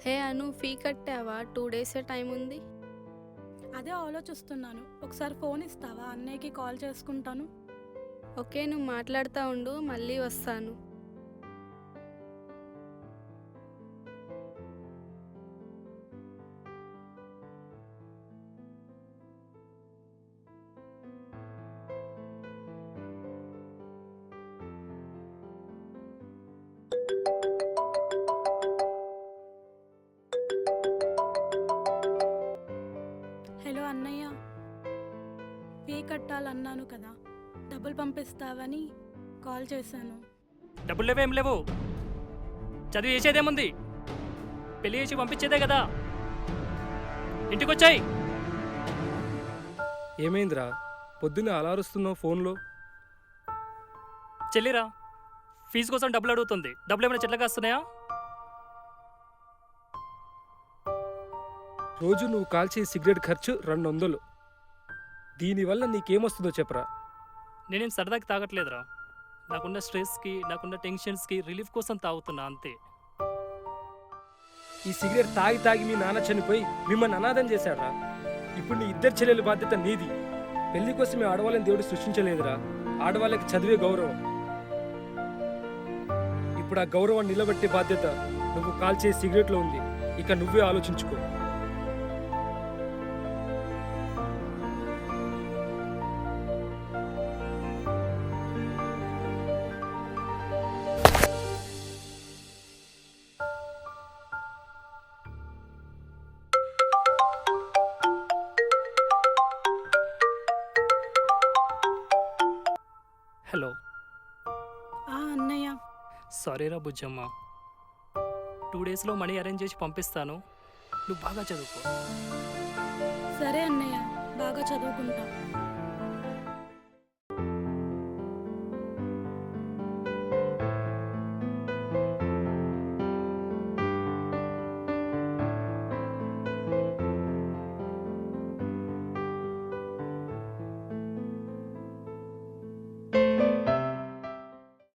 హే అను, fee కట్టావా? 2 డేసే time ఉంది. అదే ఆలోచిస్తున్నాను. ఒకసారి ఫోన్ ఇస్తావా? అన్నయ్యకి కాల్ చేసుకుంటాను. ఓకే, నువ్వు మాట్లాడుతూ ఉండు, మళ్ళీ వస్తాను. హలో అన్నయ్య, ఫీ కట్టాలన్నాను కదా, డబ్బులు పంపిస్తావని కాల్ చేశాను. డబ్బులు లేవేం లేవు. చదివి చేసేదేముంది? పెళ్లి చేసి పంపించేదే కదా. ఇంటికొచ్చాయి. ఏమైందిరా పొద్దున్నే అలా అరుస్తున్నావు ఫోన్లో? చెల్లిరా ఫీజు కోసం డబ్బులు అడుగుతుంది. డబ్బులు ఏమైనా చెట్ల కాస్తున్నాయా? రోజు నువ్వు కాల్చే సిగరెట్ ఖర్చు 200. దీనివల్ల నీకేమొస్తుందో చెప్పరా? నేనేం సరదాకి తాగట్లేదురా. నాకున్న స్ట్రెస్కి, నాకున్న టెన్షన్స్కి రిలీఫ్ కోసం తాగుతున్నా అంతే. ఈ సిగరెట్ తాగి తాగి మీ నాన్న చనిపోయి మిమ్మల్ని అనాథం చేశాడ్రా. ఇప్పుడు నీ ఇద్దరు చెల్లెల బాధ్యత నీది. పెళ్లి కోసమే ఆడవాళ్ళని దేవుడు సృష్టించలేదురా. ఆడవాళ్ళకి చదివే గౌరవం. ఇప్పుడు ఆ గౌరవాన్ని నిలబెట్టే బాధ్యత నువ్వు కాల్చే సిగరెట్లో ఉంది. ఇక నువ్వే ఆలోచించుకో. హలో. అన్నయ్య, సారీరా బుజ్జమ్మ. 2 డేస్లో మనీ అరేంజ్ చేసి పంపిస్తాను. నువ్వు బాగా చదువుకో. సరే అన్నయ్య, బాగా చదువుకుంటా.